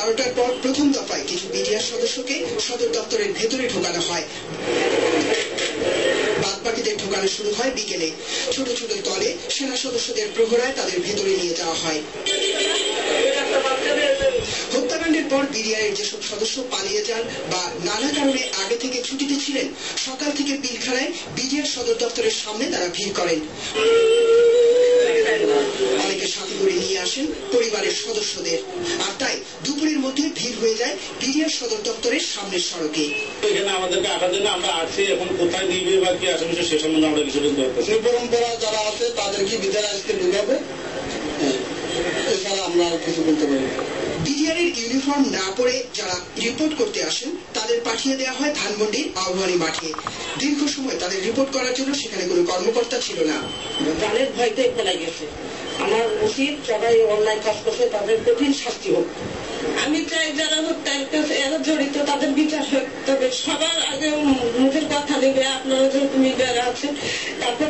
12টার পর প্রথম দফায় কিছু বিডিআর সদস্যকে সদর দপ্তরের ভেতরে ঢোকানো হয়। বাদবাকিদের ঢোকানো শুরু হয় বিকেলে। ছোট ছোট দলে সেনা সদস্যদের প্রহরায় তাদের ভেতরে নিয়ে যাওয়া হয়। হত্যাকাণ্ডের পর বিডিআর যেসব সদস্য পালিয়ে যান বা নানা কারণে আগে থেকে ছুটিতে ছিলেন, সকাল থেকে পিলখানায় বিডিআর সদর দপ্তরের সামনে তারা ভিড় করেন। অনেকে সাথে করে নিয়ে আসেন পরিবারের সদস্যদের, আর তাই দুপুরের মধ্যে ভিড় হয়ে যায় বিডিআর সদর দপ্তরের সামনের সড়কে। এখানে আমাদেরকে আসার জন্য আমরা আসছি, এখন কোথায় নিবে বা কি আশেপাশে সে সম্বন্ধে আমরা কিছু বলতে পারছি। পরম্পরা যারা আছে তাদেরকে বিদ্যালয় আসতে ঢুকাবে, এছাড়া আমরা কিছু বলতে পারি। বিডিআর এর ইউনিফর্ম না পরে যারা রিপোর্ট করতে আসেন তাদের পাঠিয়ে দেওয়া হয় ধানমন্ডির আহ্বানী মাঠে। দীর্ঘ সময় তাদের রিপোর্ট করার জন্য সেখানে কোনো কর্মকর্তা ছিল না। প্রাণের ভয়তে ফেলা গেছে। আমার উচিত সবাই অন্যায় কাজ করছে তাদের কঠিন শাস্তি হোক। আমি চাই যারা হত্যার কাছে এরা জড়িত তাদের বিচার হোক, তবে সবার আগে মুখের কথা নেবে। আপনারা যেহেতু মিডিয়ার আছেন, তারপর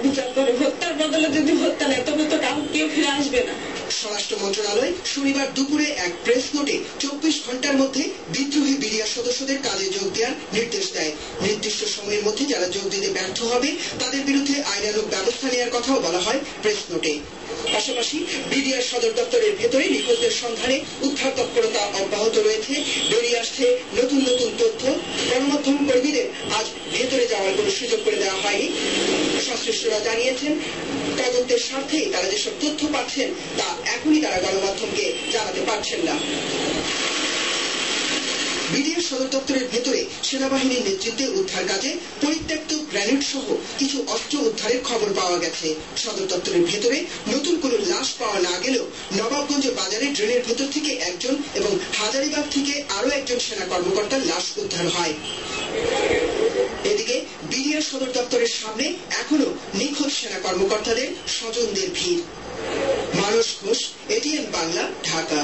বিচার করে। হত্যার বদলে যদি হত্যা নেয় তবে তো কেউ ফিরে আসবে না। স্বরাষ্ট্র মন্ত্রণালয় শনিবার দুপুরে এক প্রেস নোটে 24 ঘন্টার মধ্যে বিদ্রোহী বিডিআর সদস্যদের কাজে যোগ দেওয়ার নির্দেশ দেয়। নির্দিষ্ট সময়ের মধ্যে যারা যোগ দিতে ব্যর্থ হবে তাদের বিরুদ্ধে আইনানুগ ব্যবস্থা নেওয়ার কথাও বলা হয় প্রেস নোটে। পাশাপাশি বিডিআর সদর দপ্তরের ভেতরে নিখোঁজদের সন্ধানে উদ্ধার তৎপরতা অব্যাহত রয়েছে। বেরিয়ে আসছে নতুন নতুন তথ্য। গণমাধ্যম কর্মীদের আজ ভেতরে যাওয়ার কোনো সুযোগ করে দেওয়া হয়নি। সংশ্লিষ্টরা জানিয়েছেন, তদন্তের স্বার্থেই তারা যেসব তথ্য পাচ্ছেন তা এখনই তারা গণমাধ্যমকে জানাতে পারছেন না। বিডিআর সদর দপ্তরের ভেতরে সেনাবাহিনীর নেতৃত্বে উদ্ধার কাজে পরিত্যক্ত গ্রেনেড সহ কিছু অস্ত্র উদ্ধারের খবর পাওয়া গেছে। সদর দপ্তরের ভেতরে নতুন কোনো লাশ পাওয়া না গেলেও নবাবগঞ্জ বাজারে ড্রেনের ভেতর থেকে একজন এবং হাজারীবাগ থেকে আরো একজন সেনা কর্মকর্তার লাশ উদ্ধার হয়। এদিকে বিডিআর সদর দপ্তরের সামনে এখনো নিখোঁজ সেনা কর্মকর্তাদের স্বজনদের ভিড়। মানস ঘোষ, এটিএন বাংলা, ঢাকা।